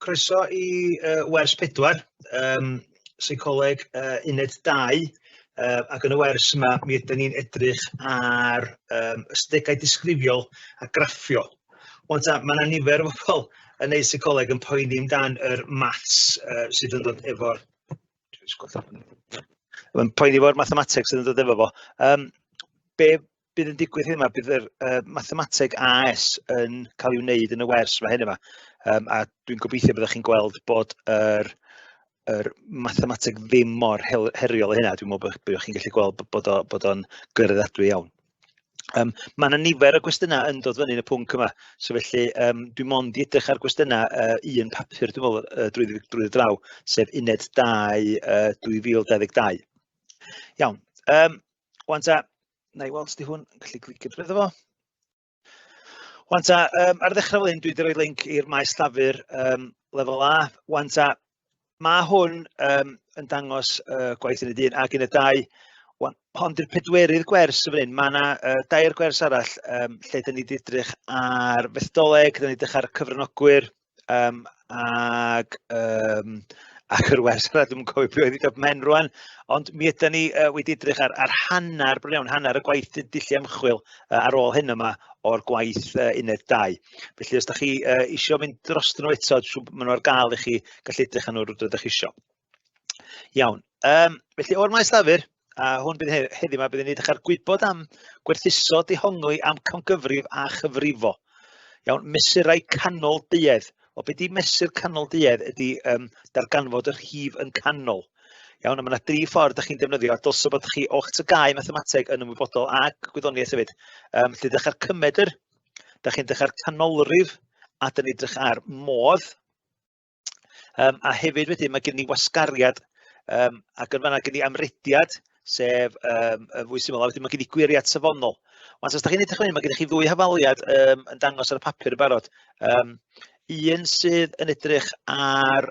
Croeso i wers 4, seicoleg uned 2, ac yn y wers yma mi ydyn ni'n edrych ar ystadegau disgrifiol a graffio. Mae yna nifer o bobl yn neud seicoleg yn poeni amdan yr maths sydd yn dod efo'r... Yn poeni efo'r mathemateg sydd yn dod efo fo. Be bydd yn digwydd hyn yma, bydd yr mathemateg AS yn cael ei wneud yn y wers yma hyn yma. A dwi'n gobeithio byddwch chi'n gweld bod yr mathemateg ddim mor heriol hynna. Dwi'n meddwl byddwch chi'n gallu gweld bod o'n gyredadwy iawn. Mae yna nifer o gwestiynau yn dod fyny yn y pwnc yma. So felly, dwi'n mond i edrych ar gwestiynau un papur, dwi'n meddwl, drwy draw, sef uned 2 2022. Iawn. Wan ta, na i weld os di hwn yn gallu clicio drwy fo. Wan ta, ar ddechrau fel hyn, dwi wedi rhoi link i'r maes llafur lefel A. Wan ta, mae hwn yn dangos gwaith yn y dyn ac yn y 2. Ond i'r pedwerydd gwers yn fan hyn, mae yna 2 gwers arall lle dyn ni wedi edrych ar fetholeg, dyn ni wedi edrych ar cyfranogwyr ac yr wers arall, dwi'n cofio beth wedi dod men rwan, ond mi ydyn ni wedi edrych ar hanner, bron iawn, hanner y gwaith dullu ymchwil ar ôl hyn yma o'r gwaith uned 2. Felly, os da chi eisiau mynd dros nhw eto, maen nhw ar gael i chi gallu edrych ar nhw rydych chi eisiau. Iawn. Felly, o'r maes llafur, a hwn bydd heddiw yma, bydd ni'n edrych ar gwybod am gwerthuso dehongli am camgyfrif a chyfrifo. Iawn, mesurau canol duedd. O beth di mesur canol duedd ydy darganfod yr rhif yn canol. Iawn, mae yna 3 ffordd ydych chi'n defnyddio, a dylse bod chi o'ch tygau mathemateg yn ymwybodol ac gwyddoniaeth hefyd. Felly, ydych ar cymedr, ydych chi'n edrych ar canolrif, a ydych chi'n edrych ar modd. A hefyd wedyn, mae gen ni wasgariad, ac yn fanna gen ni amrediad, sef fwy syml, a wedyn mae gen i gwiriad safonol. Ond os ydych chi'n edrych fan hyn, mae gen i chi 2 hafaliad yn dangos ar y papur yn barod. Un sydd yn edrych ar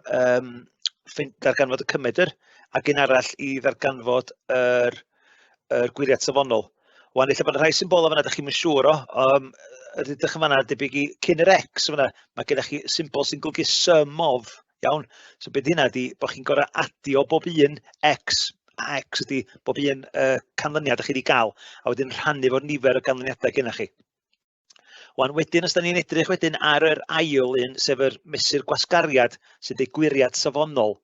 ddarganfod y cymedr, ac un arall i ddarganfod yr gwiriad safonol. Wan, ella bod y rhai symbolau fanna, ydych chi'n siŵr o, ydych yn fanna debyg i cyn yr X, fanna, mae gennych chi symbol sy'n golygu sum of, iawn. So beth hynna ydy bod chi'n gorau adio bob un X, a X ydy bob un canlyniad ych chi wedi cael, a wedyn rhannu fo'r nifer o canlyniadau gennych chi. Wan, wedyn, os da ni'n edrych wedyn ar yr ail un, sef yr mesur gwasgariad, sydd ei gwiriad safonol,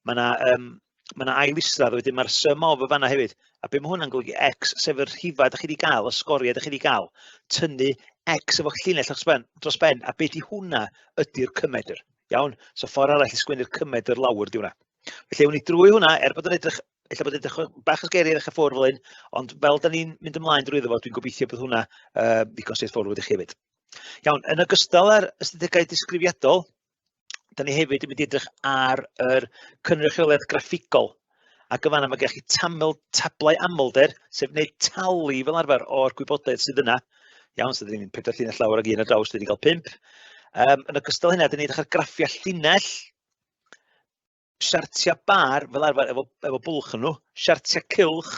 mae yna ail isradd, wedyn mae'r sum of y fanna hefyd. A be mae hwnna'n golygu X, sef yr rhifau ydych chi wedi cael, y sgoriau ydych chi wedi cael, tynnu X efo llinell dros ben, a beth i hwnna ydy'r cymedr. Iawn, so ffordd arall i sgwennu'r cymedr lawr di hwnna. Felly, ewn ni drwy hwnna, bod yn edrych, ella bod yn edrych bach o sgeri edrych y ffwrdd fel hyn, ond fel da ni'n mynd ymlaen drwy ddefo, dwi'n gobeithio bod hwnna ddigon straightforward i chi hefyd. Iawn, yn ogystal ar ystadegau disgrifiadol, da ni hefyd yn mynd i edrych ar yr cynrychiolaeth graffigol. Ac yn fanna mae gen chi tablau amlder, sef wneud talu fel arfer o'r gwybodaeth sydd yna. Iawn, so da ni'n mynd 4 llinell lawr ag 1 ar draws, da ni'n cael 5. Yn ogystal hynna, da ni'n edrych ar graffiau llinell, siartiau bar, fel arfer efo bwlch yn nhw, siartiau cylch,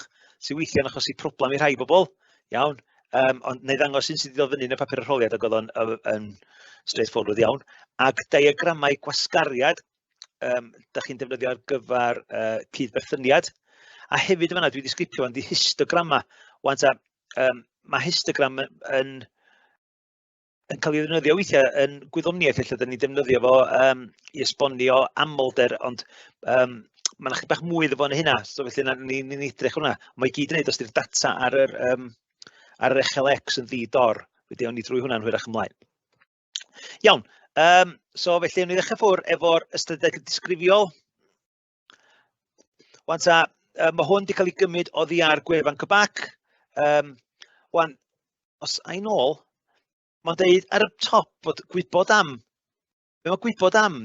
sy'n weithio'n achosi problem i rhai bobl, iawn, ond neu ddangos un sydd wedi dod fyny yn y papur arholiad ac oedd o'n straightforward iawn, ac diagramau gwasgariad, da chi'n defnyddio ar gyfer cydberthyniad, a hefyd yma dwi wedi sgripio fan di histogramma. Wan ta, mae histogram yn cael ei ddefnyddio weithiau yn gwyddoniaeth, lle da ni'n defnyddio fo i esbonio amlder, ond mae'n chydig bach mwy iddo fo yn hynna, so felly ni'n edrych hwnna. Mae i gyd yn neud os ydy'r data ar yr ECHEL-X yn ddi-dor, wedi awn ni drwy hwnna'n hwyrach ymlaen. Iawn, so felly awn ni ddechrau ffwrdd efo'r ystadegau disgrifiol. Wan ta, mae hwn wedi cael ei gymryd oddi ar gwefan Cybac. Wan, os a'n ôl, mae'n deud ar y top bod gwybod am. Be mae gwybod am,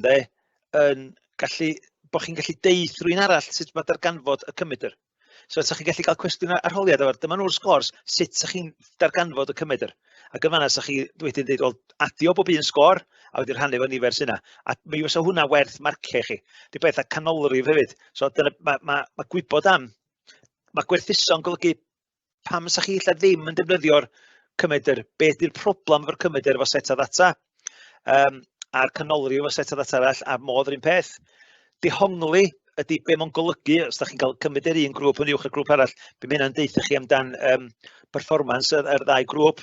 yn gallu, bod chi'n gallu deud rhywun arall sut mae darganfod y cymedr. So, ydych chi'n gallu cael cwestiwn arholiad efo'r, dyma nhw'r sgors, sut ydych chi'n darganfod y cymedr. Ac yn fanna, ydych chi wedyn dweud, wel, adio bob un sgor, a wedyn rhannu fo nifer sy'na. A mi fysa hwnna werth marciau chi. Di beth a canolrif hefyd. So, mae gwybod am, mae gwerthuso'n golygu pam ydych chi illa ddim yn defnyddio'r cymedr, beth yw'r problem efo'r cymedr efo set o ddata. a'r canolrif o set o ddata arall a modd yr un peth. Dihongli ydy be mae'n golygu, os da chi'n cael cymryd yr un grŵp yn uwch y grŵp arall, be mae hynna'n deitha chi amdan performance yr ddau grŵp.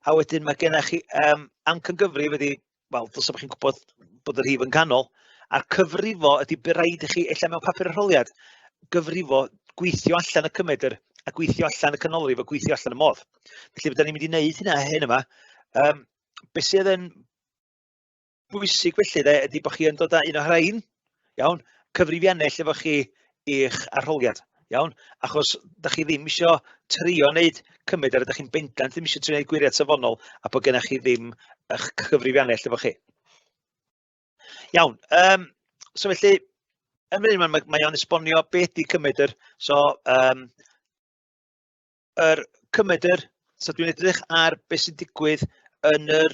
A wedyn mae gennych chi amcangyfrif ydy, wel, dylse bod chi'n gwybod bod yr rhif yn canol, a'r cyfrifo ydy by raid i chi, ella mewn papur arholiad, gyfrifo gweithio allan y cymryd a gweithio allan y canolrif a gweithio allan y modd. Felly, byddwn ni'n mynd i wneud hynna hyn yma. Be sydd yn bwysig felly ydy bod chi yn dod â un o rhain, iawn, cyfrifiannell efo chi i'ch arholiad, iawn, achos da chi ddim eisiau trio wneud cymryd ar ydych chi'n bendant ddim eisiau trio wneud gwiriad safonol a bod gennych chi ddim eich cyfrifiannell efo chi. Iawn, so felly, yn fan hyn mae o'n esbonio be ydy cymryd so yr cymryd so dwi'n edrych ar beth sy'n digwydd yn yr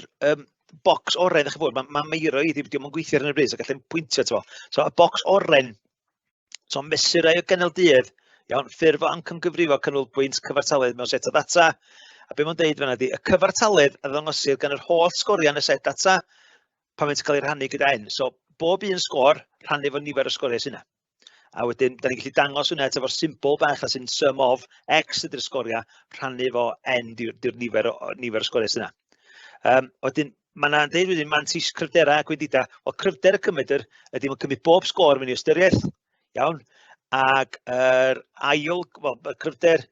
bocs oren, ych fod, mae meiro i ddim yn gweithio ar y bryd, so gallai'n pwyntio to. So y bocs oren, so mesurau o ganoldydd, iawn, ffurf o amcangyfrifo canolbwynt cyfartaledd mewn set o ddata, a be mae'n deud fan'na ydy, y cyfartaledd a ddangosir gan yr holl sgoriau yn y set data, pan mae'n cael ei rhannu gyda n. So bob un sgor rhannu efo nifer o sgoriau sy'n yna. A wedyn, da ni'n gallu dangos hwnna efo'r symbol bach a sy'n sum of x ydy'r sgoriau, rhannu efo n di'r nifer o sgoriau sy'n yna. Wedyn, mae'n deud wedyn mantis cryfderau a gwendida. Wel, cryfder y cymryd ydy mae'n cymryd bob sgor mewn i ystyriaeth, iawn, ac yr ail, wel, y cryfder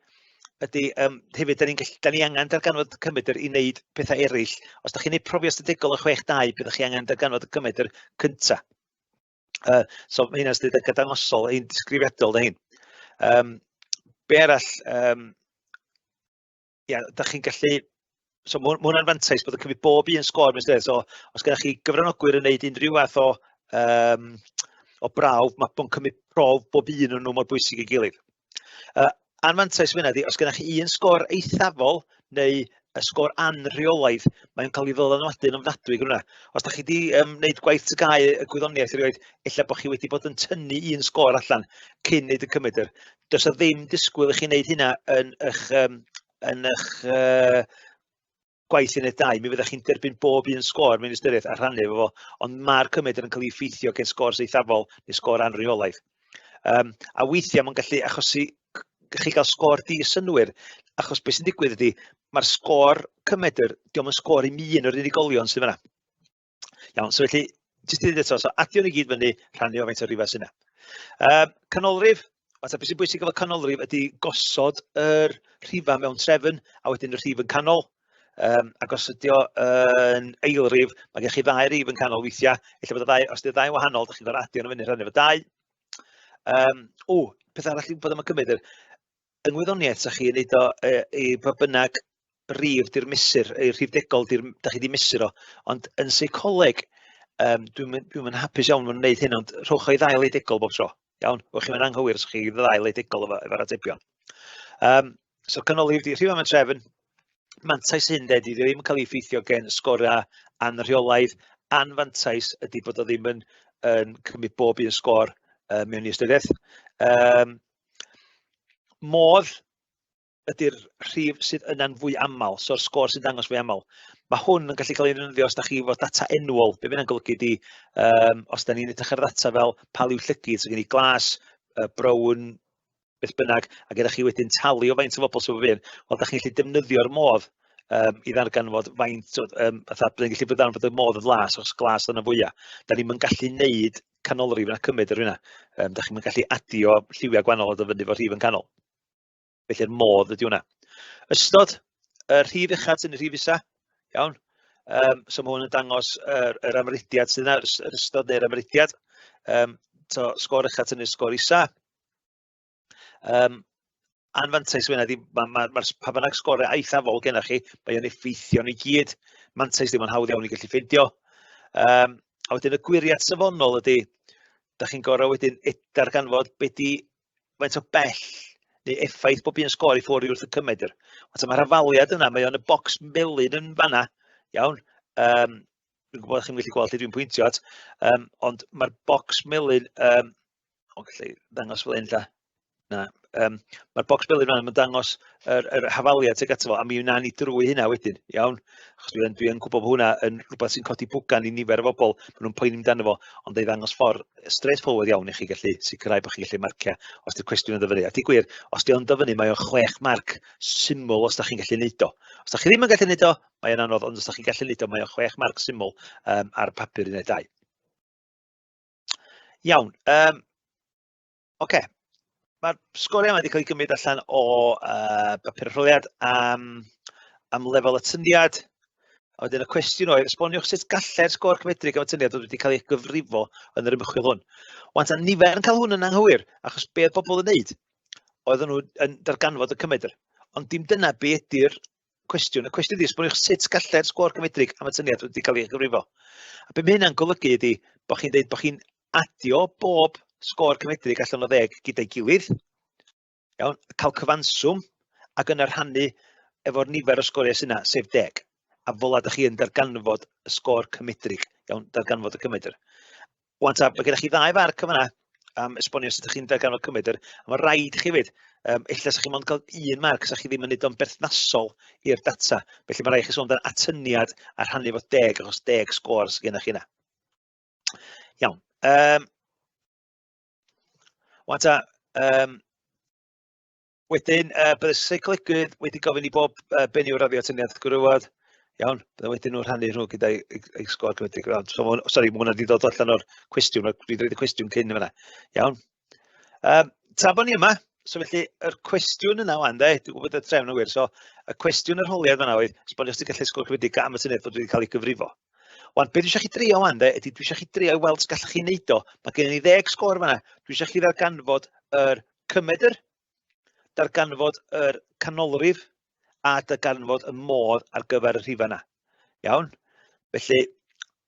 ydy, hefyd, da ni angen darganfod y cymryd i wneud pethau eraill. Os da chi'n gwneud profiad statudegol y 6.2, byddwch chi angen darganfod y cymryd cyntaf. So mae hynny'n ystod y gadangosol, ein disgrifiadol da hyn. Be arall, da chi'n gallu, so mae hwnna'n fantais bod yn cymryd bob un sgor mewn ystyriaeth. So os gennych chi gyfranogwyr yn gwneud unrhyw fath o brawf, mae bod yn cymryd prof bob un o'n nhw mor bwysig i gilydd. Anfantais fyna ydy, os gennych chi un sgor eithafol neu y sgor anreolaidd, mae'n cael ei ddylanwadu'n ofnadwy gyda hwnna. Os da chi wedi gwneud gwaith tygau y gwyddoniaeth erioed, ella bod chi wedi bod yn tynnu un sgor allan cyn wneud y cymryd. Does o ddim disgwyl i chi wneud hynna yn eich gwaith yn y dau, mi fyddwch chi'n derbyn bob un sgor mewn ystyriaeth a rhannu efo fo, ond mae'r cymryd yn cael ei effeithio gen sgor eithafol neu sgor anreolaidd. A weithiau mae'n gallu achosi chi gael sgor di-synwyr, achos beth sy'n digwydd ydy, mae'r sgor cymryd, diolch yn sgor i mi yn yr unigolion sydd fyna. Iawn, so felly, jyst i ddweud eto, so adio ni gyd fyny rhannu o faint o rifau sy'n yna. Canolrif, beth sy'n bwysig efo canolrif ydy gosod yr rhifau mewn trefn a wedyn yr rhif yn canol. Ac os ydi o yn eilrif, mae gen chi ddau rif yn canol weithiau, os ydy'r ddau wahanol, da chi'n dod adio nhw fyny rhannu efo dau. Peth arall i'n bod am y cymryd, yng ngwyddoniaeth sa chi yn neud o i ba bynnag rif di'r mesur, rhif degol da chi di mesur o, ond yn seicoleg, dwi'n hapus iawn yn gwneud hyn, ond rhowch o'i ddau leidegol bob tro. Iawn, rhowch chi'n anghywir os chi ddau leidegol efo'r atebion. So canolrif di rhif am y trefn, mantais hyn ydy ddim yn cael ei effeithio gen sgoriau anreolaidd. Anfantais ydy bod o ddim yn cymryd bob un sgor mewn i ystyriaeth. Modd ydy'r rhif sydd yna'n fwy aml, so'r sgor sy'n dangos fwy aml. Mae hwn yn gallu cael ei ddefnyddio os da chi efo data enwol. Be fynnag golygu ydy, os da ni'n edrych ar ddata fel paliw llygydd, so gen i glas, brown, beth bynnag, a gyda chi wedyn talu o faint o bobl sy'n fy'n, wel, da chi'n gallu defnyddio'r modd i ddarganfod faint, fatha, byddai'n gallu ddarganfod y modd y glas, os glas yna fwyaf. Da ni'n gallu neud canolrif yna cymryd ar hynna. Da chi'n gallu adio lliwiau gwahanol o dyfynu fo rhif yn canol. Felly'r modd ydy hwnna. Ystod, y rhif uchaf sy'n y rhif isa, iawn. So mae hwn yn dangos yr amrydiad sydd yna, yr ystod neu'r amrydiad. So sgor uchaf sy'n y sgor isa. Anfantais fyna, mae'r pa bynnag sgorau eithafol gennych chi, mae o'n effeithio ni gyd. Mantais ddim yn hawdd iawn i gallu ffeindio. A wedyn y gwiriad safonol ydy, da chi'n gorau wedyn darganfod faint o bell neu effaith bob un sgor i ffwrdd wrth y cymryd. Mae'r afaliad yna, mae o'n y bocs melyn yn fanna, iawn. Dwi'n gwybod chi'n gallu gweld lle dwi'n pwyntio at, ond mae'r bocs melyn, o gallu ddangos fel un lla. Na, Mae'r bocs belyn yma yn dangos yr hafaliad ag ato fo, a mi wna ni drwy hynna wedyn, iawn? Achos dwi yn gwybod bod hwnna yn rhywbeth sy'n codi bwgan i nifer o bobl, maen nhw'n poeni amdano fo, ond ei ddangos ffordd straightforward iawn i chi gallu sicrhau bod chi gallu marcio os di'r cwestiwn yn dyfynu. A di gwir, os di o'n dyfynu, mae o'n 6 marc syml os da chi'n gallu neud o. Os da chi ddim yn gallu neud o, mae o'n anodd, ond os da chi'n gallu neud o, mae o'n 6 marc syml ar papur uned 2. Iawn. Oce. Mae'r sgoriau yma wedi cael ei gymryd allan o bapur arholiad am lefel y tyniad. A wedyn y cwestiwn oedd, esboniwch sut gallai'r sgôr cymedrig am y tyniad wedi cael ei gyfrifo yn yr ymchwil hwn. Wan ta nifer yn cael hwn yn anghywir, achos be oedd bobl yn neud, oedden nhw yn darganfod y cymedr. Ond dim dyna be ydy'r cwestiwn. Y cwestiwn ydy, esboniwch sut gallai'r sgôr cymedrig am y tyniad wedi cael ei gyfrifo. A be mae hynna'n golygu ydy bod chi'n deud bod chi'n adio bob sgôr cymedrig allan o 10 gyda'i gilydd, iawn, cael cyfanswm ac yn rhannu efo'r nifer o sgoriau sy'n yna, sef 10. A fel ydych chi yn darganfod y sgôr cymedrig, iawn, darganfod y cymedr. Wan ta, mae gennych chi 2 farc yma am esbonio sut ydych chi'n darganfod cymedr, a mae rhaid chi fyd, illa sa chi mond cael 1 marc sa chi ddim yn neud o'n berthnasol i'r data. Felly mae rhaid chi sôn am atyniad a rhannu fo 10, achos 10 sgôr sy'n gennych chi yna. Iawn. Wan ta, wedyn, bydd y seicolygydd wedi gofyn i bob benyw raddio atyniad gwrywod. Iawn, bydd wedyn nhw'n rhannu nhw gyda'i sgôr cymedrig. Sori, mae hwnna wedi dod allan o'r cwestiwn, dwi wedi roed y cwestiwn cyn yma. Iawn. Ta bod ni yma, so felly, yr cwestiwn yna wan, dwi'n gwybod y trefn yn wir, so y cwestiwn arholiad yna oedd, esbonio os ti'n gallu sgôr cymedrig am y tyniad fod wedi cael ei gyfrifo. Wan, beth dwi eisiau chi drio wan, ydy dwi eisiau chi drio i weld gallwch chi wneud o. Mae gen i 10 sgôr fan'na. Dwi eisiau chi ddarganfod yr cymedr, darganfod yr canolrif, a darganfod y modd ar gyfer y rhifau yna. Iawn? Felly,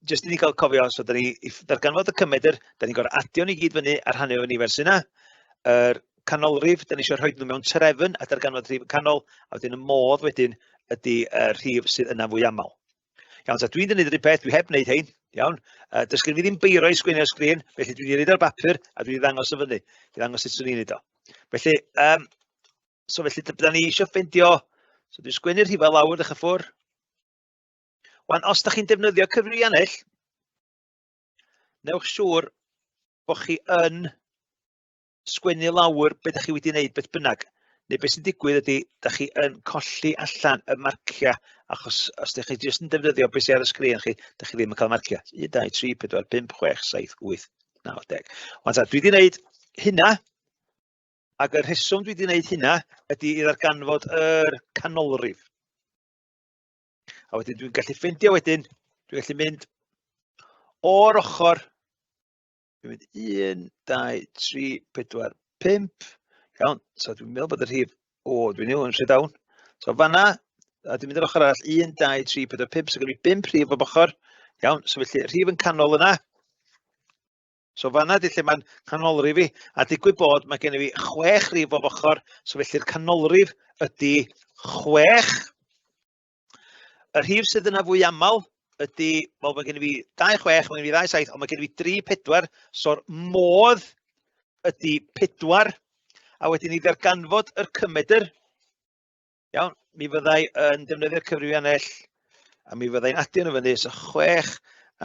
jyst i ni gael cofio, so da ni darganfod y cymedr, da ni'n gorfod adio ni gyd fyny ar rhannu o nifer sy'n yna. Yr canolrif, da ni eisiau rhoi nhw mewn trefn a darganfod rhif canol, a wedyn y modd wedyn ydy y rhif sydd yna fwy aml. Iawn, so dwi'n gwneud yr un peth, dwi heb wneud hein, iawn. Does gen fi ddim beiro i sgwennu ar sgrin, felly dwi'n gwneud ar bapur a dwi'n ddangos y fyny. Dwi'n ddangos sut swn i'n gwneud o. Felly, da ni eisiau ffeindio, so dwi'n sgwennu'r rhifau lawr ddech ffwr. Wan, os da chi'n defnyddio cyfrifiannell, newch siŵr bod chi yn sgwennu lawr beth ydych chi wedi wneud beth bynnag. Neu beth sy'n digwydd ydy, da chi yn colli allan y marcia, achos os ydych chi jyst yn defnyddio beth sydd ar y sgrin chi, da chi ddim yn cael marcia. 1, 2, 3, 4, 5, 6, 7, 8, 9, 10. Wan ta, dwi wedi wneud hynna, ac y rheswm dwi wedi wneud hynna ydy i ddarganfod yr canolrif. A wedyn dwi'n gallu ffeindio wedyn, dwi'n gallu mynd o'r ochr, dwi'n mynd 1, 2, 3, 4, 5, iawn, so dwi'n meddwl bod y rhif, dwi'n newid yn rhy dawn. So fanna, dwi'n mynd i'r ochr arall, 1, 2, 3, 4, 5, so gen i 5 rhif o ochr. Iawn, so felly rhif yn canol yna. So fanna di lle mae'n canolrif i, a digwydd bod mae gen i fi 6 rhif o ochr, so felly'r canolrif ydy 6. Y rhif sydd yna fwy aml ydy, wel mae gen i fi 2, 6, mae gen i fi 2, 7, ond mae gen i fi 3, 4, so'r modd ydy 4. A wedyn i ddarganfod yr cymedr, iawn, mi fyddai yn defnyddio'r cyfrifiannell, a mi fyddai'n adio nhw fyny, so 6,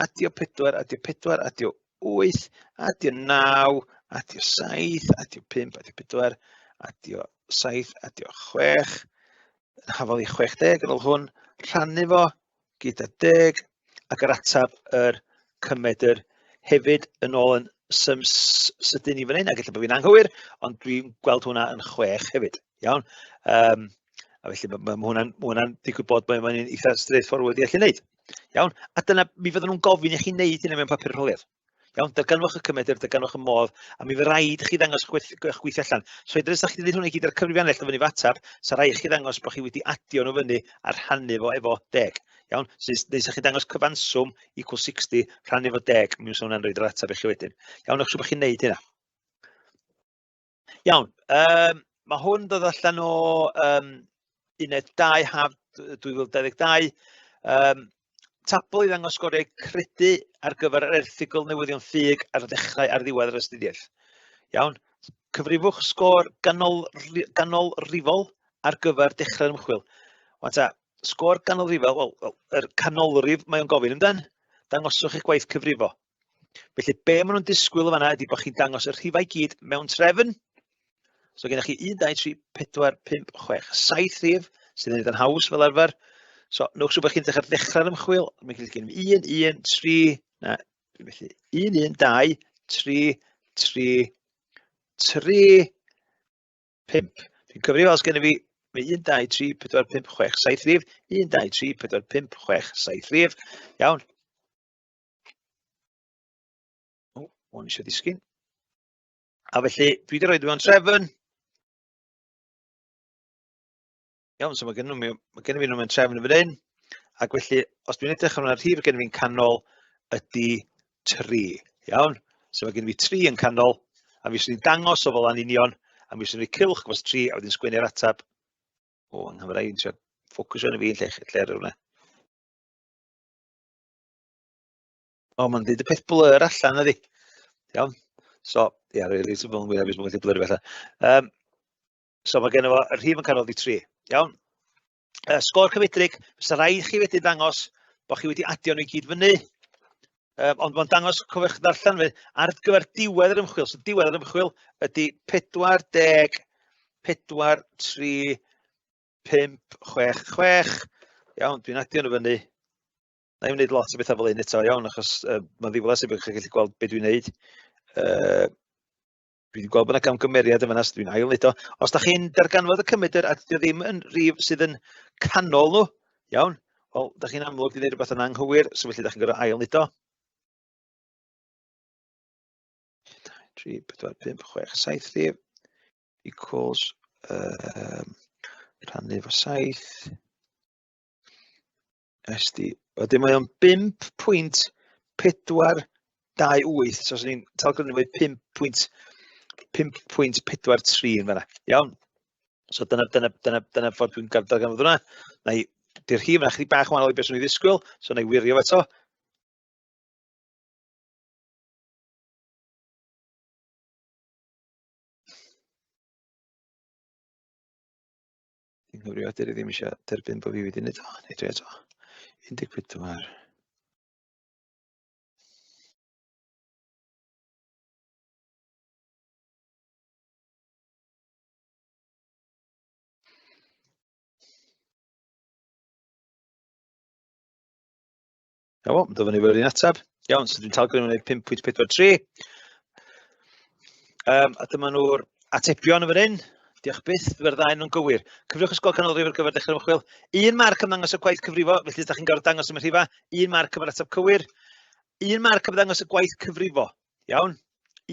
adio 4, adio 4, adio 8, adio 9, adio 7, adio 5, adio 4, adio 7, adio 6, hafol i 60 yn ôl hwn, rhannu fo gyda 10, ac yr atab yr cymedr hefyd yn ôl yn sydyn i fan hyn, ac efallai bod fi'n anghywir, ond dwi'n gweld hwnna yn 6 hefyd. Iawn. A felly mae hwnna'n digwydd bod mae'n eitha straightforward i allu wneud. Iawn. A dyna, mi fydden nhw'n gofyn i chi wneud hynny mewn papur arholiad. Iawn, darganfwch y cymedr, darganfwch y modd, a mi fydd rhaid chi ddangos gweithio allan. So edrych os chi wedi hwnna i gyd ar cyfrifiannell o fyny fatab, sa rhaid chi ddangos bod chi wedi adio nhw fyny a rhannu fo efo 10. Iawn, neu sa chi dangos cyfanswm equal 60, rhannu fo 10, mi wnes hwnna'n rhoid yr atab i chi wedyn. Iawn, o'ch siŵr bod chi'n neud hynna. Iawn, mae hwn dod allan o uned 2 haf 2022. Tabl i ddangos sgoriau credu ar gyfer yr erthygl newyddion ffug ar ddechrau ar ddiwedd yr astudiaeth. Iawn, cyfrifwch sgôr ganolrifol ar gyfer dechrau'r ymchwil. Wan ta, sgôr ganolrifol, wel, yr canolrif mae o'n gofyn ymdan, dangoswch eich gwaith cyfrifo. Felly, be maen nhw'n disgwyl o fanna ydy bod chi'n dangos y rhifau gyd mewn trefn. So, gennych chi 1, 2, 3, 4, 5, 6, 7 rhif, sydd yn edrych yn haws fel arfer. So, nwch sy'n bod chi'n dechrau'r ddechrau'r ymchwil. Mae'n gallu gen 1, 1, 3, na, felly 1, 1, 2, 3, 3, 3, 5. Dwi'n cyfrifo os gen i fi 1, 2, 3, 4, 5, 6, 7 rhif. 1, 2, 3, 4, 5, 6, 7 rhif. Iawn. O, o'n eisiau disgyn. A felly, dwi wedi rhoi mewn trefn. Iawn, so mae gen i fi nhw mewn trefn y fan hyn. Ac felly, os dwi'n edrych ar hwnna'r rhif, gen i fi'n canol ydy 3. Iawn? So mae gen i fi 3 yn canol, a fi sy'n dangos o fel an union, a mi sy'n rhoi cylch gwas 3, a wedyn sgwennu'r atab. O, yng Nghymru, i'n siarad ffocws yn y fi yn lle ar hwnna. O, mae'n dweud y peth blur allan ydi. Iawn? So, ia, really, sy'n fawr mwy a gallu blur i fatha. So mae gen i fo, y rhif yn canol di 3. Iawn? Sgôr cyfedrig, fysa rhaid chi wedi dangos bod chi wedi adio nhw i gyd fyny. Ond mae'n dangos, cofiwch ddarllen fi, ar gyfer diwedd yr ymchwil. So diwedd yr ymchwil ydy 4, 10, 4, 3, 5, 6, 6. Iawn, dwi'n adio nhw fyny. Na i'n wneud lot o bethau fel un eto, iawn, achos mae'n ddiflas i bod chi'n gallu gweld beth dwi'n wneud. Dwi wedi gweld bod yna camgymeriad yma nas dwi'n ail wneud o. Os da chi'n darganfod y cymryd a dydy o ddim yn rhif sydd yn canol nhw, iawn, wel, da chi'n amlwg wedi gwneud rhywbeth yn anghywir, so felly da chi'n gorfod ail wneud o. 3, 4, 5, 6, 7 rhif equals rhannu efo 7. SD. Wedyn mae o'n 5.428, so os ni'n talgrynu efo 5.43 yn fanna. Iawn. So dyna ffordd dwi'n darganfod hwnna. Di'r rhif yna chydig bach wahanol i beth swn i ddisgwyl, so na i wirio fo eto. Dwi'n nghyfrio dyn ni ddim eisiau derbyn bod fi wedi wneud o. Neu dwi eto. 14. Iawn, mynd o fyny fo'r un atab. Iawn, so dwi'n talgrynu 5.43. A dyma nhw'r atebion yn fan hyn. Diolch byth, fy'r ddau nhw'n gywir. Cyfriwch y sgôr canolrif ar gyfer dechrau'r ymchwil. 1 marc am ddangos y gwaith cyfrifo, felly ydych chi'n gorfod dangos am y rhifa. 1 marc am yr ateb cywir. 1 marc am ddangos y gwaith cyfrifo. Iawn?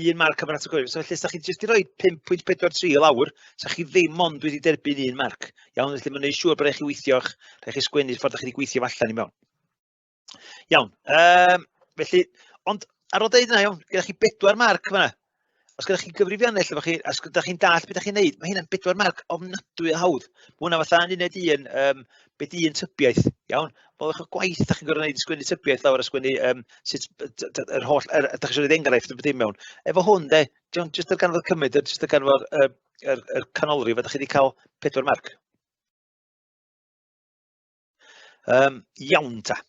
1 marc am yr ateb cywir. So felly, ydych chi'n jyst i roi 5.43 i lawr, so chi ddim ond wedi derbyn 1 marc. Iawn, felly mae'n gwneud siŵr bod eich chi weithio'ch, rhaid chi sgwennu ffordd ydych chi wedi gweithio allan i mewn. Iawn. Felly, ond ar ôl deud yna, iawn, gyda chi 4 marc fyna. Os gyda chi gyfrifiannau lle chi, os gyda chi'n dall beth ydych chi'n neud, mae hynna'n 4 marc ofnadwy o hawdd. Mae hwnna fatha yn uned un, beth un tybiaeth, iawn. Fel eich gwaith ydych chi'n gorfod wneud sgwennu tybiaeth lawr a sgwennu yr holl, ydych chi'n rhoi enghraifft o beth dim mewn. Efo hwn, jyst ar ganfod cymryd, jyst ar ganfod yr canolrif, ydych chi wedi cael 4 marc. Iawn ta.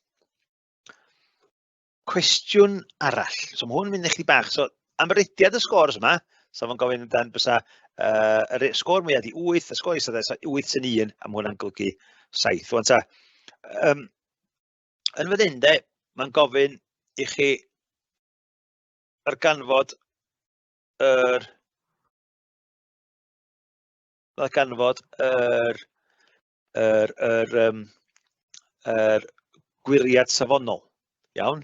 Cwestiwn arall. So mae hwn yn mynd i chi bach. So, am rydiad y sgôrs yma, so fo'n gofyn amdano bysa yr sgôr mwyaf di 8, y sgôr isa 8 sy'n 1, a mae hwnna'n golygu 7. Wan ta, yn fydd hyn, mae'n gofyn i chi darganfod yr gwiriad safonol. Iawn?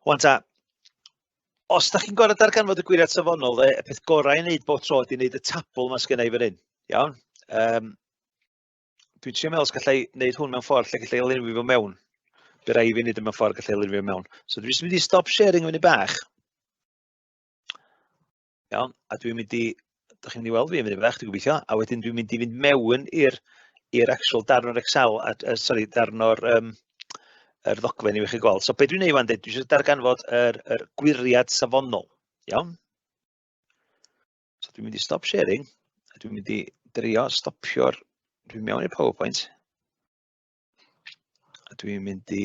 Wan ta, os da chi'n gorfod darganfod y gwiriad safonol, y peth gorau i wneud bob tro ydy wneud y tabl yma sgynna i fan hyn. Iawn? Dwi'n trio meddwl os gallai wneud hwn mewn ffordd lle gallai elunifio fo mewn. Bydd rai fi wneud mewn ffordd gallai elunifio mewn. So dwi'n mynd i stop sharing fyny bach. Iawn? A dwi'n mynd i, da chi'n mynd i weld fi yn fyny bach, dwi'n gobeithio. A wedyn dwi'n mynd i fynd mewn i'r actual darn o'r Excel, sorry, darn o'r yr ddogfen i chi gweld. So be dwi'n neud fan dweud, dwi eisiau darganfod yr gwiriad safonol. Iawn? dwi'n mynd i stop sharing, a dwi'n mynd i drio stopio'r, dwi'n mewn i'r PowerPoint, a dwi'n mynd i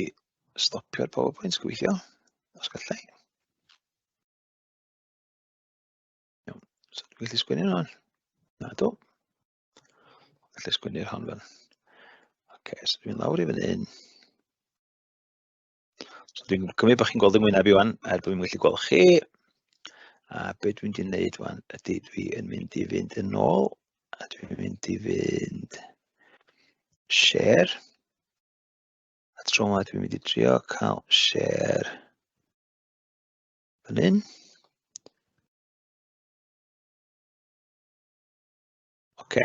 stopio'r PowerPoint gweithio, os gallai. Iawn, so dwi'n gallu sgwennu hwn. Na do. Gallu sgwennu'r hon fel. Ok, so dwi'n lawr i fan hyn. So dwi'n cymryd bod chi'n gweld yng ngwyneb i wan, er bod fi'n gallu gweld chi. A beth dwi'n mynd i wneud wan ydy dwi yn mynd i fynd yn ôl, a dwi'n mynd i fynd share. A tro yma dwi'n mynd i trio cael share fan hyn. Ok,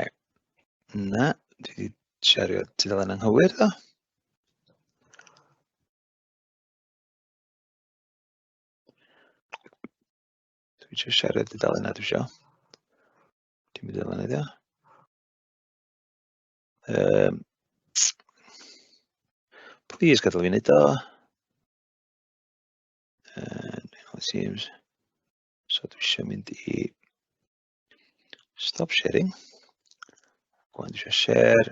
na, dwi wedi shareio tudalen anghywir ddo. Dwi eisiau shareio tudalen na dwi eisiau. Dwi'n mynd i ddelen iddo. Please gadael fi wneud o. Seems. So dwi eisiau mynd i stop sharing. Gwan dwi eisiau share.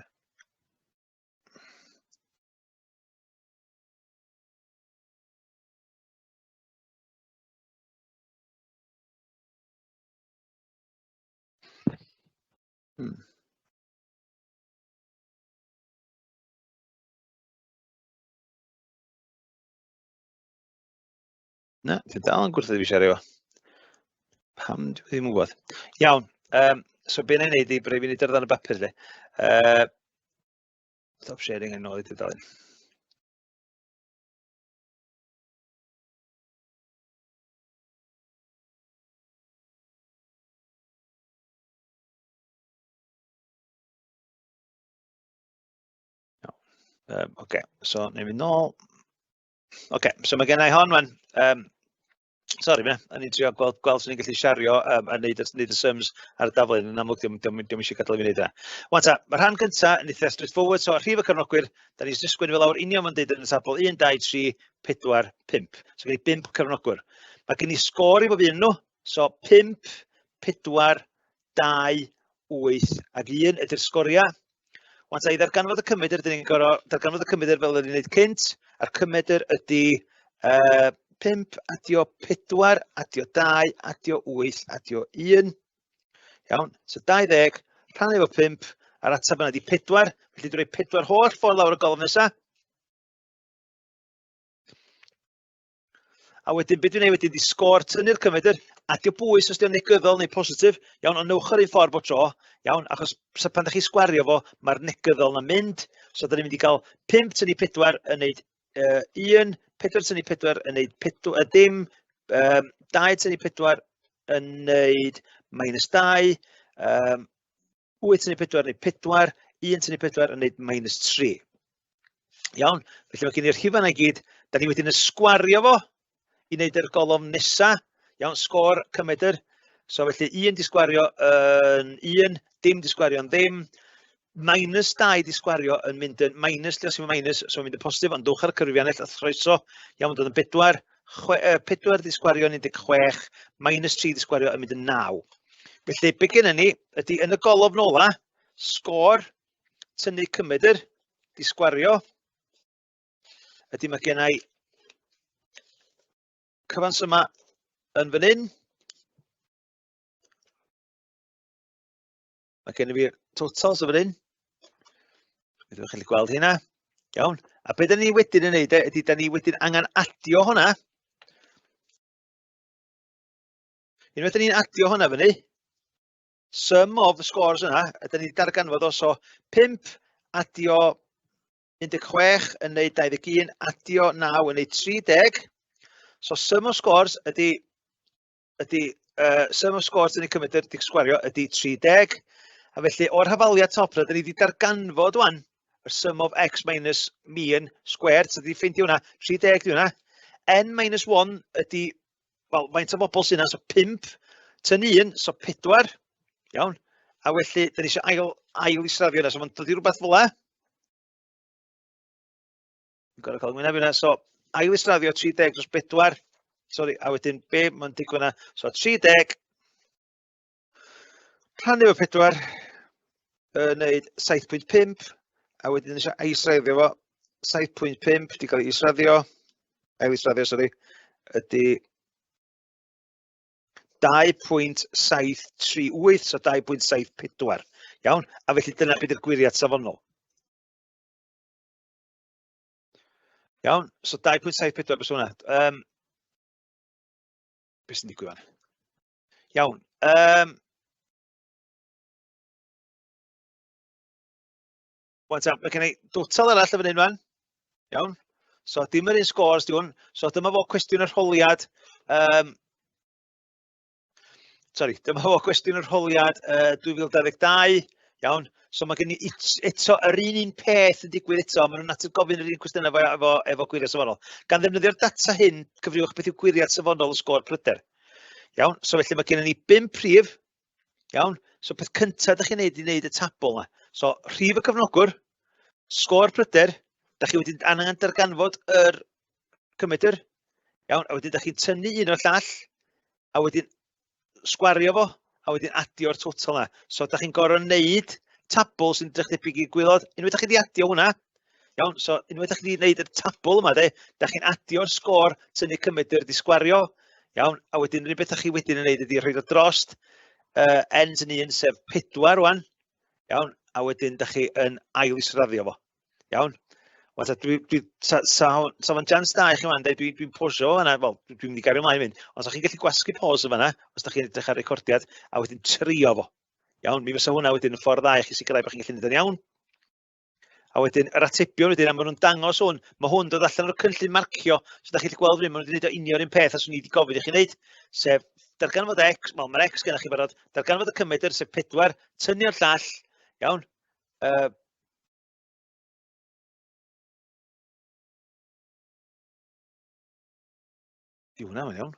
Na, dwi'n dal yn gwrthod fi siario. Pam dwi ddim yn gwybod. Iawn, so be na i wneud i breu fi'n edrych ar y bapur le. Stop sharing yn ôl i tudalen. Ok, so newn ni nôl. Ok, so mae gennau hon wan. Sori, o'n i'n trio gweld sy'n ni'n gallu siario a wneud y sums ar y daflen, yn amlwg ddim eisiau gadael i fi wneud yna. Wan ta, mae'r rhan cyntaf yn eitha straightforward, so ar rhif y cyfnogwyr, da ni'n sgwennu fel awr union ma'n deud yn y tabl 1, 2, 3, 4, 5. So gen i 5 cyfnogwyr. Mae gen i sgôr i bob un nhw, so 5, 4, 2, 8 ac 1 ydy'r sgoriau. Wan ta, i ddarganfod y cymryd dyn ni'n gorau, darganfod y cymryd fel ydyn ni'n gwneud cynt, a'r cymryd ydy 5 adio 4, adio 2, adio 8, adio 1. Iawn, so 20, rhan efo 5, a'r ateb yna ydy 4, felly dwi'n rhoi 4 holl ffordd lawr y golwg nesaf. A wedyn, beth dwi'n gwneud wedyn, ydy sgôr tynnu'r cymryd, adio bwys os ydy'n negyddol neu positif, iawn, ond newch ar un ffordd bod tro, iawn, achos pan da chi sgwario fo, mae'r negyddol na mynd, so da ni'n mynd i gael 5 tynnu 4 yn neud 1, 4 tynnu 4 yn neud dim, 2 tynnu 4 yn neud -2, 8 tynnu 4 yn neud 4, 1 tynnu 4 yn neud -3. Iawn, felly mae gen i'r rhifau yna i gyd, da ni wedyn ysgwario fo i wneud yr golofn nesa, iawn, sgôr cymryd. So felly 1 di sgwario yn 1, dim di sgwario yn ddim, -2 di sgwario yn mynd yn minus, lle os yw'n minus, so mynd yn positif, ond dwch ar y cyrfiannell a throeso, iawn, dod yn 4, 4 di sgwario yn 16, -3 di sgwario yn mynd yn 9. Felly, be gennyn ni ydy yn y golofn ola, sgôr tynnu cymryd di sgwario, ydy mae gennau cyfans yma yn fan hyn. Mae gen i fi totals o fan hyn. Ydych chi'n gallu gweld hynna. Iawn. A beth da ni wedyn yn neud ydy da ni wedyn angen adio hwnna. Unwaith da ni'n adio hwnna fyny, sum of the scores yna, da ni darganfod o, so 5 adio 16 yn neud 21, adio 9 yn neud 30. So sum of scores ydy sum of scores da ni cymryd ydy sgwario ydy 30. A felly o'r hafaliad top yna, da ni wedi darganfod wan y sum of x minus mean squared, so da ni ffeindio hwnna, 30 di hwnna. N-1 ydy, wel, faint o bobl sy'n yna, so 5 tyn 1, so 4, iawn. A felly, da ni eisiau ail israfio hwnna, so mae'n dod i rhywbeth fel la. Yn gorau cael gwyneb hwnna, so ail israfio 30 dros 4, sori, a wedyn be mae'n digwydd hwnna, so 30 Rhannu efo 4, wneud 7.5, a wedyn eisiau aisraddio fo. 7.5 wedi cael ei israddio, sori, ydy 2.738, so 2.74. Iawn, a felly dyna beth yw'r gwiriad safonol. Iawn, so 2.74 bys hwnna. Beth sy'n digwydd fan? Iawn. Mae gen i dwtal arall efo hyn fan. Iawn. So dim yr un scores di hwn. So dyma fo cwestiwn arholiad. Dyma fo cwestiwn arholiad 2022. Iawn. So mae gen i eto yr un peth yn digwydd eto. Mae nhw'n natur gofyn yr un cwestiynau efo gwiriad safonol. Gan ddefnyddio'r data hyn, cyfriwch beth yw gwiriad safonol y sgôr pryder. Iawn. So felly mae gen i 5 prif. Iawn. So peth cyntaf ydych chi'n neud i wneud y tabl yna. So rhif y cyfnogwr, sgôr pryder, da chi wedi angen darganfod yr cymedr. Iawn. A wedyn da chi'n tynnu un o'r llall, a wedyn sgwario fo, a wedyn adio'r total yna. So da chi'n gorfod wneud tabl sy'n edrych debyg i gwylod. Unwaith da chi wedi adio hwnna, iawn, so unwaith da chi wedi wneud y tabl yma, da chi'n adio'r sgôr tynnu cymedr di sgwario, iawn, a wedyn rhywbeth da chi wedyn yn wneud ydi rhoid o drost ends yn un sef 4 rwan, iawn, a wedyn da chi yn ail israddio fo, iawn. Sa fo'n jans da i chi fan, dwi'n posio fanna, wel, dwi'n mynd i gario ymlaen mynd, ond sa chi'n gallu gwasgu pos o fanna, os da chi'n edrych ar recordiad, a wedyn trio fo. Iawn, mi fysa hwnna wedyn yn ffordd dda i chi sicrhau bod chi'n gallu neud yn iawn. A wedyn, yr atebion wedyn, a maen nhw'n dangos hwn, mae hwn dod allan o'r cynllun marcio, so da chi'n gweld fan hyn, maen nhw wedi gwneud o union un peth as o'n i wedi gofyn i chi wneud, sef darganfod X, wel, mae'r X gennych chi barod, darganfod y cymedr, sef 4, tynnu'r llall, iawn. Di hwnna, mae'n iawn.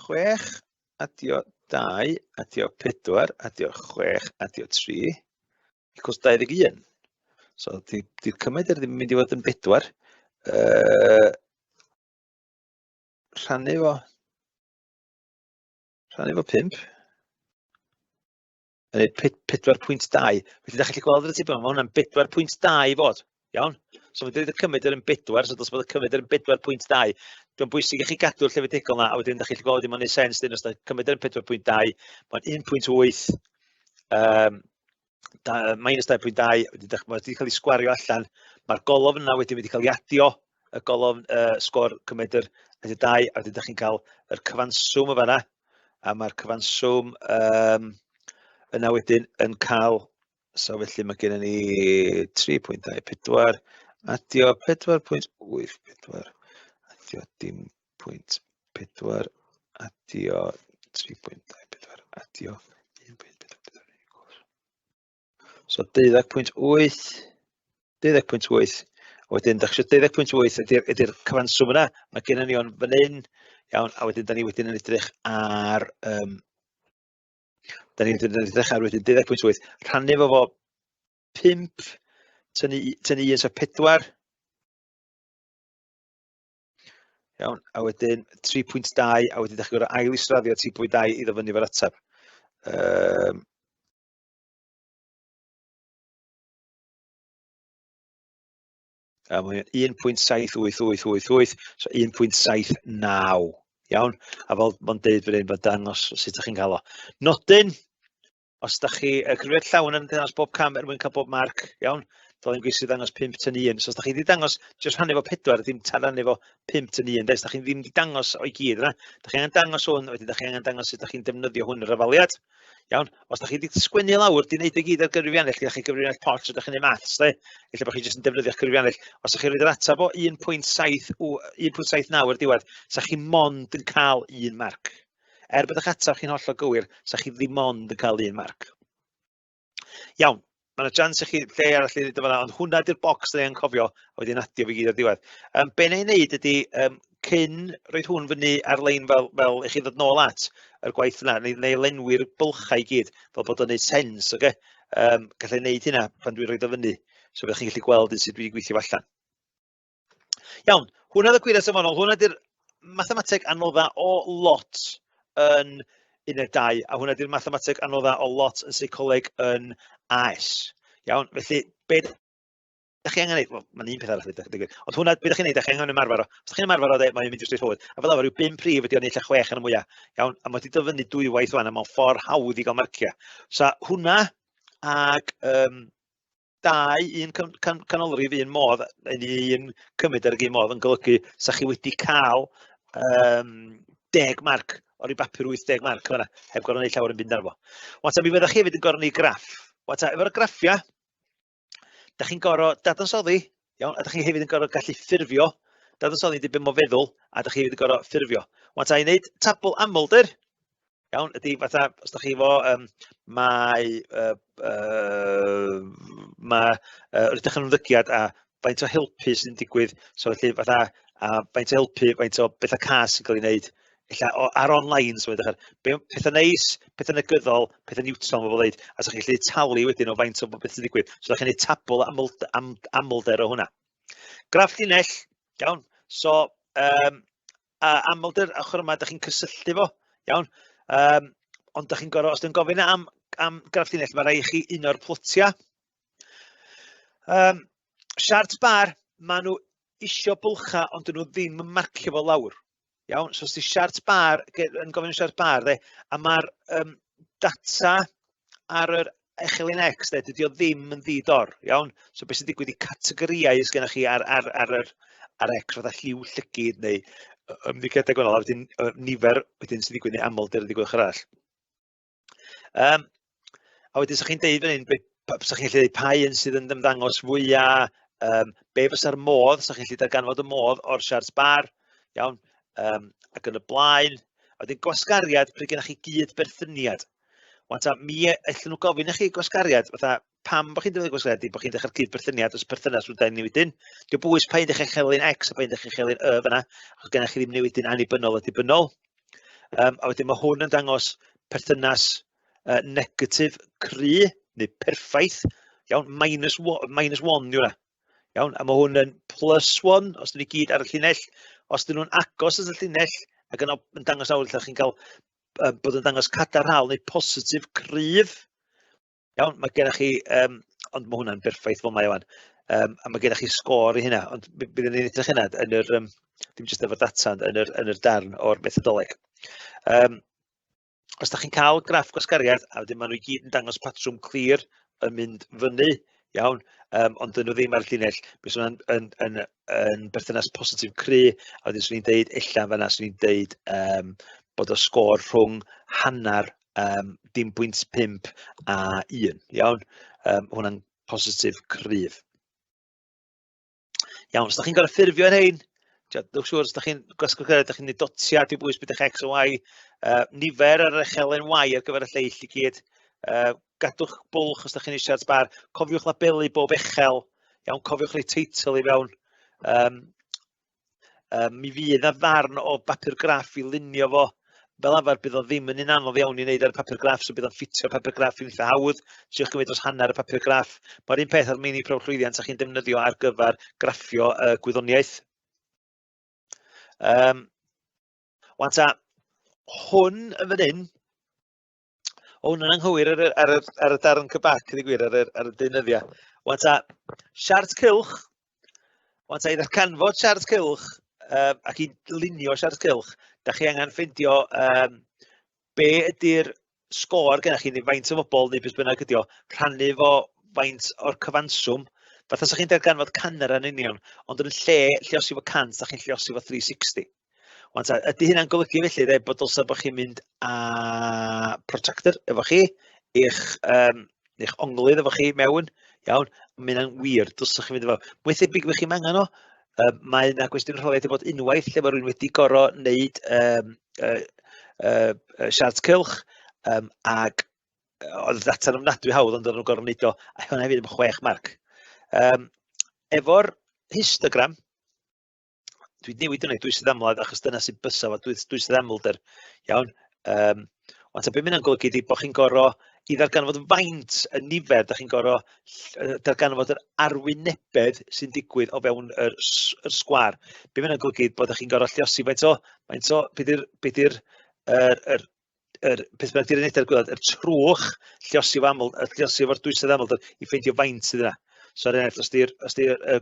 Chwech, adio 2, adio 4, adio 6, adio 3, equals 21. So, di'r cymedr ddim yn mynd i fod yn 4. Rhannu fo 5. Yn 4.2. Felly, da chi'n gweld yr ateb yma, mae hwnna'n 4.2 i fod. Iawn? So, mae'n dweud y cymedr yn 4, so dos bod y cymedr yn 4.2. Dwi'n bwysig i chi gadw'r llefydigol yna, a wedyn da chi'n gweld ddim yn ei sens, dyn os da cymedr yn 4.2, mae'n 1.8, minus 2.2, wedi cael ei sgwario allan. Mae'r golofn yna wedyn wedi cael ei adio, y golofn sgôr cymedr ydy 2, a wedyn da chi'n cael yr cyfanswm o fanna, a mae'r cyfanswm yna wedyn yn cael, so felly mae gen ni 3.24, adio 4.84, adio dim 0.4, adio 3.24, adio 1.44. So 12.8, 12.8, wedyn da chi eisiau 12.8 ydy'r cyfanswm yna, mae gen ni o'n fan hyn, iawn, a wedyn da ni wedyn yn edrych ar, wedyn 12.8, rhannu fo 5, tynnu 1 so 4, iawn, a wedyn 3.2, a wedyn da chi'n gorfod ail israddio 3.2 iddo fyny fo'r ateb. A mae'n 1.78888, so 1.79, iawn. A fel mae'n deud fan hyn, mae'n dangos sut ydych chi'n cael o. Nodyn, os ydych chi, cyfrifiad llawn yn dangos bob cam mwyn cael bob marc, iawn. Dylen gweithio dangos 5 tyn 1. So os ydych chi wedi dangos, jyst rhannu fo 4, ddim rannu fo 5 tyn 1. Os ydych chi ddim wedi dangos o'i gyd yna, ydych chi angen dangos hwn, wedyn ydych chi angen dangos sut ydych chi'n defnyddio hwn yr afaliad. Iawn, os ydych chi wedi sgwennu lawr, di wneud y gyd ar gyfrifiannell, ydych chi'n gyfrifiannell pots, ydych chi'n neud maths, de? Felly bod chi jyst yn defnyddio'ch gyfrifiannell. Os ydych chi'n rhoid yr atab o 1.79 ar diwedd, sa chi mond yn cael 1 marc. Bod eich atab chi'n hollol gywir, sa chi ddim mond yn cael 1 marc. Iawn, mae yna jans i chi lle arall i ddweud yma, ond hwnna di'r bocs da ni'n cofio, a wedyn adio fi gyd ar diwedd. Be na i wneud ydy, cyn roed hwn fyny ar-lein fel i chi ddod nôl at yr gwaith yna, neu lenwi'r bylchau i gyd, fel bod o'n neud sens, oce? Gallai wneud hynna pan dwi'n rhoid o fyny, so byddwch chi'n gallu gweld sut dwi'n gweithio allan. Iawn, hwnna dy gwiriad safonol, hwnna di'r mathemateg anodda o lot yn 12, a hwnna di'r mathemateg anodda o lot yn seicoleg yn AS. Iawn, felly, be da chi angen neud? Wel, mae'n un peth arall digwydd. Ond hwnna, be da chi'n neud, da chi angen ymarfer o. Os da chi'n ymarfer o, mae'n mynd i'r straight forward. A fel arfer, rhyw 5 prif ydi o'n eitha 6 yn y mwyaf. Iawn, a mae wedi dyfynu dwywaith wan, a mae'n ffordd hawdd i gael marciau. So, hwnna, ag 2, un canolrif, un modd, un cymryd ar y un modd yn golygu sa chi wedi cael 10 marc o'r i bapur 80 marc yna, heb gorau neud llawer yn fynd arno. Wanta, mi fyddwch chi hefyd yn gorau neud graff. Wanta, efo'r graffiau, da chi'n gorau dadansoddi, iawn, a da chi hefyd yn gorau gallu ffurfio. Dadansoddi di beth mo feddwl, a da chi hefyd yn gorau ffurfio. Wanta, i wneud tabl amlder, iawn, ydy fatha, os da chi efo, mae rydych yn ymddygiad a faint o helpu sy'n digwydd, so felly fatha, a faint o helpu, faint o bethau cas sy'n cael ei wneud, ar online, so pethau neis, pethau negyddol, pethau neutral, mae fel dweud, a so chi'n gallu talu wedyn o faint o beth sy'n digwydd. So da chi'n gwneud tabl amlder o hwnna. Graff linell, iawn, so amlder ochr yma, da chi'n cysylltu fo, iawn, ond da chi'n gorau, os dwi'n gofyn am graff linell, mae rai chi un o'r plotia. Siart bar, maen nhw isio bwlcha, ond dyn nhw ddim yn marcio fo lawr. Iawn, so os di siart bar, yn gofyn siart bar, a mae'r data ar yr echelin X, dydy o ddim yn ddidor, iawn. So beth sy'n digwydd i categoriau ys gennych chi ar X, fatha lliw llygyd neu ymddigiadau gwahanol, a wedyn nifer wedyn sy'n digwydd neu amlder yn digwydd ochr arall. A wedyn, sa chi'n deud fan hyn, sa chi'n gallu deud pa un sydd yn ymddangos fwyaf, be fysa'r modd, sa chi'n gallu darganfod y modd o'r siart bar, iawn. Ac yn y blaen, a wedyn gwasgariad pryd gennych chi gyd berthyniad. Wanta, mi allan nhw gofyn i chi gwasgariad, fatha pam bod chi'n defnyddio gwasgariad, di bod chi'n dechrau'r gyd berthyniad os perthynas rwy'n ni wedyn. Diw bwys pa un dechrau chelyn X a pa un dechrau chelyn Y fyna, achos gennych chi ddim newidyn annibynnol a dibynnol. A wedyn mae hwn yn dangos perthynas negatif cry, neu perffaith, iawn, minus one yw hwnna. Iawn, a mae hwn yn +1 os dyn ni gyd ar y llinell. Os dyn nhw'n agos at y llinell ac yn dangos awr, lle chi'n cael bod yn dangos cadarhaol neu positif cryf. Iawn, mae gennych chi, ond mae hwnna'n berffaith fel mae o'n. A mae gennych chi sgôr i hynna, ond bydd yn ei edrych hynna yn yr, dim jyst efo'r data, yn yr darn o'r methodoleg. Os da chi'n cael graff gwasgariad, a wedyn maen nhw i gyd yn dangos patrwm clir yn mynd fyny, iawn, ond dyn nhw ddim ar y llinell, bys hwnna'n yn berthynas positif cry, a wedyn swn i'n deud, ella fanna swn i'n deud bod o sgôr rhwng hannar 0.5 a 1, iawn, hwnna'n positif cryf. Iawn, os da chi'n gorau ffurfio yn hein, dwi'n siŵr, os da chi'n gwasgariad, da chi'n neud dotia, diw bwys beth eich X o Y, nifer ar echelyn Y ar gyfer y lleill i gyd, gadwch bwlch os da chi'n eisiau at bar, cofiwch labelu bob echel, iawn, cofiwch rhoi teitl i fewn. Mi fydd na ddarn o bapur graff i lunio fo, fel arfer bydd o ddim yn un anodd iawn i wneud ar y papur graff, so bydd o'n ffitio papur graff yn eitha hawdd, siwch gymryd dros hanner y papur graff. Mae'r un peth ar meini prawf llwyddiant a chi'n defnyddio ar gyfer graffio gwyddoniaeth. Wanta, hwn yn fan hyn, hwn yn anghywir ar y darn cybac, ydy gwir, ar y deunyddiau. Wanta, siart cylch, wanta i ddarcanfod siart cylch, ac i lunio siart cylch, da chi angen ffeindio be ydy'r sgôr gennych chi, neu faint o bobl, neu beth bynnag ydi o, rhannu fo faint o'r cyfanswm. Fatha sa chi'n darganfod canner yn union, ond yn lle lliosi fo 100, da chi'n lliosi fo 360. Wanta, ydy hynna'n golygu felly, bod dylsa bod chi'n mynd â protractor efo chi, eich onglydd efo chi mewn, iawn, mae hynna'n wir, dylsa chi'n mynd efo. Mwy thebyg fe chi'n angen o, mae yna gwestiwn rholiad i bod unwaith lle mae rhywun wedi gorau wneud siart cylch, ac oedd data'n ofnadwy hawdd, ond oedd nhw'n gorau wneud o, a hwnna hefyd efo 6 marc. Efo'r histogram, dwi'n newid yn ei dwysydd amlad achos dyna sy'n bysa fo dwysydd amlder, iawn. Ond be' mae'n golygu ydi bod chi'n gorau I ddarganfod faint y nifer, da chi'n gorfod darganfod yr arwynebedd sy'n digwydd o fewn yr sgwar. Be mae'n golygu bod chi'n gorfod lliosi faint o, beth yw'r peth bynnag di'r unedau'r gwylod, yr trwch lliosi efo'r dwysedd amlder i ffeindio faint sydd yna. So, os di'r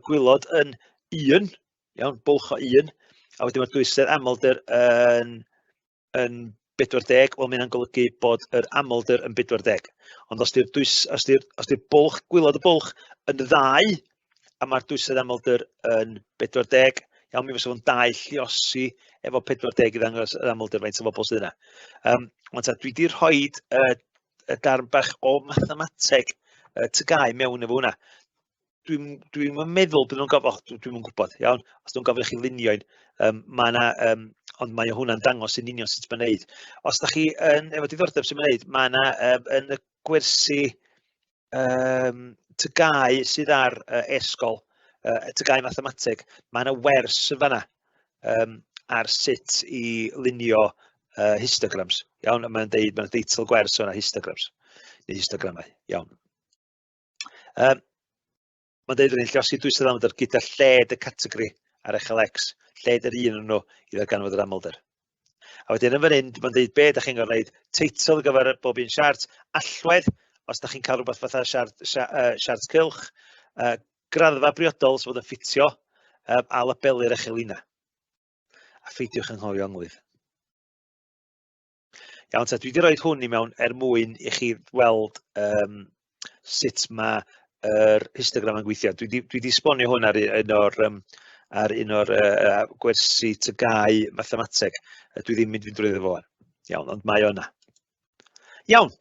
gwylod yn 1, iawn, bwlch o 1, a wedyn mae'r dwysedd amlder yn 40, wel mae'n golygu bod yr amlder yn 40. Ond os di'r bwlch, gwylod y bwlch yn 2, a mae'r dwysedd amlder yn 40, iawn, mi fysa fo'n 2 lliosi efo 40 i ddangos yr amlder faint o bobl sydd yna. Ond dwi wedi rhoi y darn bach o mathemateg tygau mewn efo hwnna. Dwi'n meddwl bod nhw'n gofod, dwi'n gwybod, iawn, os nhw'n gofod chi lunio'n, ond mae hwnna'n dangos yn union sut mae'n neud. Os da chi efo diddordeb sy'n mynd, mae yna yn y gwersi tygau sydd ar esgol, tygau mathemateg, mae yna wers yn fanna ar sut i lunio histograms. Iawn, mae'n deud, mae'n deitl gwers o'na histograms, neu histogramau, iawn. Mae'n deud yn ein lliosi dwysedd amlder gyda lled y categori ar FLX, lled yr un yn nhw i ddarganfod yr amlder. A wedyn yn fan hyn, mae'n deud be da chi'n gorfod wneud, teitl gyfer bob un siart, allwedd, os da chi'n cael rhywbeth fatha siart cylch, graddfa briodol sy'n bod yn ffitio, a labelu'r echelina. A pheidiwch yn nghofio ynglwydd. Iawn, dwi wedi rhoi hwn i mewn mwyn i chi weld sut mae yr histogram yn gweithio. Dwi wedi esbonio hwn ar un o'r gwersi tygau mathemateg. Dwi ddim mynd fynd drwyddo fo. Iawn, ond mae o'na. Iawn,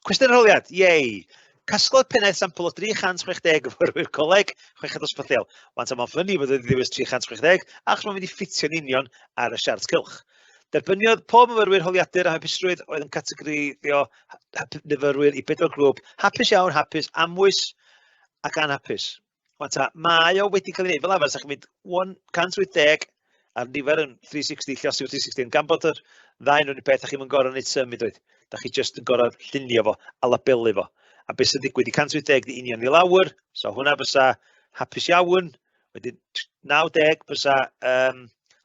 cwestiwn arholiad, iei. Casglodd pennaeth sampl o 360 gyfyrwyr coleg, 6 dosbarthiol. Wan ta mae'n ffynnu bod wedi ddewis 360, achos mae'n mynd i ffitio'n union ar y siart cylch. Derbyniodd pob myfyrwyr holiadur a hapusrwydd oedd yn categorio myfyrwyr i 4 grŵp. Hapus iawn, hapus, amwys ac anhapus. Mae o wedi cael ei wneud fel arfer, sa'ch chi'n mynd 180 a'r nifer yn 360, lliosi o 360, gan bod yr ddau nhw'n y peth, a chi'n mynd gorau wneud symud oedd. Da chi jyst yn gorau llunio fo a labelu fo. A beth sy'n digwydd i 180 di union i lawr, so hwnna fysa hapus iawn, wedyn 90 fysa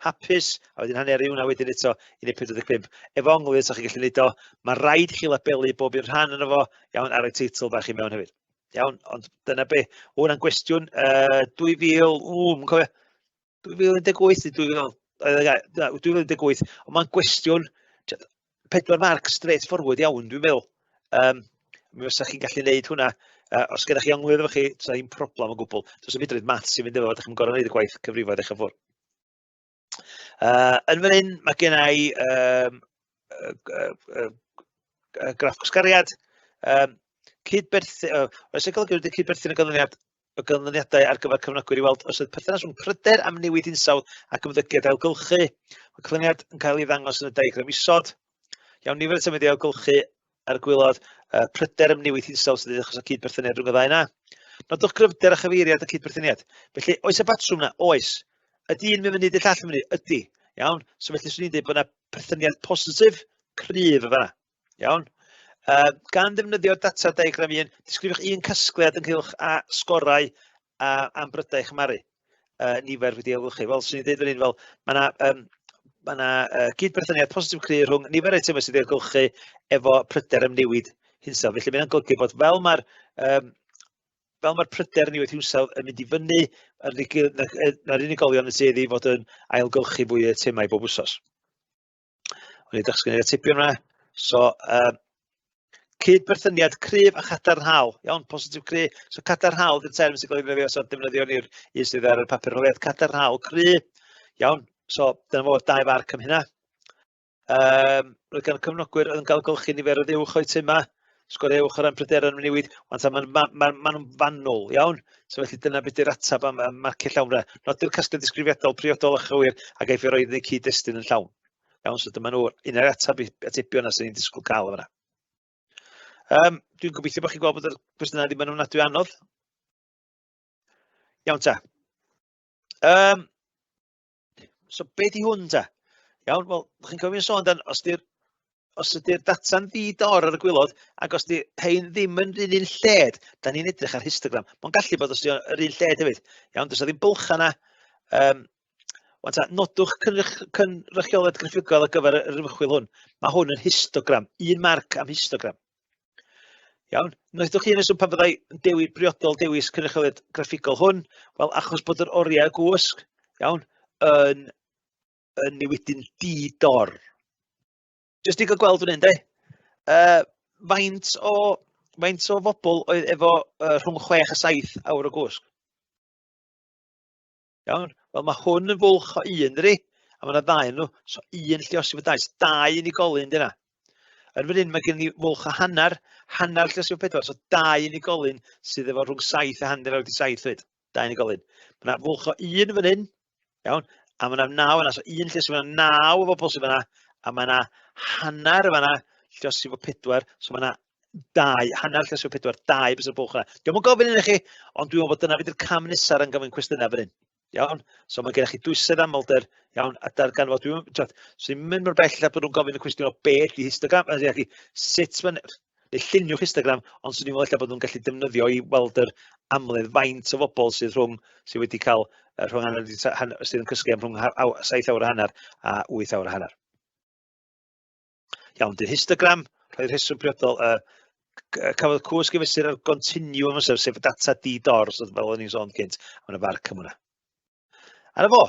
hapus, a wedyn hanner i hwnna wedyn eto i wneud 45. Efo onglydd, so chi'n gallu wneud o, mae rhaid chi labelu bob i'r rhan yna fo, iawn, ar y teitl bach i mewn hefyd. Iawn, ond dyna be, hwnna'n gwestiwn 2018, ond mae'n gwestiwn 4 marc straight forward iawn, dwi'n meddwl. Mi fysa chi'n gallu gwneud hwnna, os gyda chi onglydd efo chi, does ddim problem o gwbl. Does dim hyd maths sy'n mynd efo, ydych chi'n gorau wneud y gwaith cyfrifoedd eich ffwrdd. Yn fan hyn, mae gen i graff gwsgariad. Oes y golygu wedi cydberthu'n y ganlyniadau ar gyfer cyfnogwyr i weld os ydy perthynas rhwng pryder am newid hinsawdd ac ymddygiad ailgylchu. Mae cyflwyniad yn cael ei ddangos yn y diagram isod. Iawn, nifer y symud i ailgylchu ar y gwylod pryder am newid hinsawdd sydd wedi achos o cydberthyniad rhwng y ddau yna. Nodwch gryfder a chyfeiriad y cydberthyniad. Felly, oes y batrwm yna? Oes. Ydy un mynd i ddall allan mynd? Ydy. Iawn. So felly, swn i'n dweud bod yna perthyniad positif cryf y fanna. Iawn. Gan ddefnyddio'r data diagram 1, disgrifiwch un casgliad ynghylch a sgorau am brydau chymaru nifer wedi ailgylchu. Fel swn i'n dweud fan hyn, fel mae yna gydberthyniad positif cryf rhwng nifer eitemau sydd wedi ailgylchu efo pryder am newid hinsawdd. Felly mae'n golygu bod fel mae'r pryder newid hinsawdd yn mynd i fyny, na'r unigolion yn tueddu i fod yn ailgylchu fwy eitemau bob wsos. O'n i'n dysgu neu atipio yna. So, cydberthyniad cryf a chadarnhaol. Iawn, positif cryf. So, cadarnhaol ydy'r term sy'n cael ei ddefnyddio, so defnyddio ni'r un sydd ar y papur holiad. Cadarnhaol cryf. Iawn, so, dyna fo 2 farc am hynna. Roedd gan y cyfnogwyr yn cael gylchu nifer o ddiwch o'i tema, sgorau uwch o ran pryderon yn newid, ond mae nhw'n fanwl, iawn. So felly dyna beth yw'r atab am marciau llawn. Nodir casgliad disgrifiadol, priodol a chywir, ac eifio roedd yn cyd-destun yn llawn. Iawn, so dyma nhw un o'r atebion na sy'n ni'n disgwyl cael yma. Dwi'n gobeithio bod chi'n gweld bod y cwestiynau ddim yn ofnadwy anodd. Iawn ta. So be di hwn ta? Iawn, wel, chi'n cofio'n sôn dan, os di'r os ydy'r data'n ddi-dor ar y gwylod, ac os ydy hein ddim yn un lled, da ni'n edrych ar histogram. Mae'n gallu bod os ydy'n yr un lled hefyd. Iawn, does ddim bwlch yna. Nodwch cynrychiolaeth graffigol ar gyfer yr ymchwil hwn. Mae hwn yn histogram, un marc am histogram. Iawn, noethwch chi yn yswm pan fyddai briodol dewis cynrychiolaeth graffigol hwn, wel achos bod yr oriau gwsg, iawn, yn newidyn di-dor. Jyst i gael gweld hwn un, de. Faint o bobl oedd efo rhwng 6 a 7 awr o gwsg? Iawn, wel mae hwn yn fwlch o 1, dydi? A mae yna 2 nhw, so 1 lluosif o 2, 2 unigolyn dyna. Yn fan hyn mae gen i fwlch o hanner lluosif o 4, so 2 unigolyn sydd efo rhwng 7 a hanner awr i 7 fyd. 2 unigolyn. Mae yna fwlch o 1 fan hyn, iawn, a mae yna 9 yna, so 1 lluosif o 9 o bobl sydd yna, a mae yna hanner yna lluosif o 4, so mae yna 2, hanner lluosif o 4, 2 bys y bwlch yna. Diolch yn gofyn i chi, ond dwi'n meddwl bod dyna fydd yr cam nesaf yn gofyn cwestiynau fan hyn. Iawn, so mae gennych chi dwysedd amlder, iawn, a dargan fod dwi'n mynd mor bell lle bod nhw'n gofyn y cwestiwn o beth i histogram, sut mae'n, neu lluniwch histogram, ond swn i'n meddwl lle bod nhw'n gallu defnyddio i weld yr amledd faint o bobl sydd wedi cael sydd yn cysgu am rhwng 7 awr a hanner a 8 awr a hanner. Iawn, dy'r histogram, rhoi'r rheswm priodol, cafodd cwrs gyfestyr ar continuum sef y data di-dor, fel o'n i'n sôn gynt, a mae'n farc am hwnna. Ar y fo,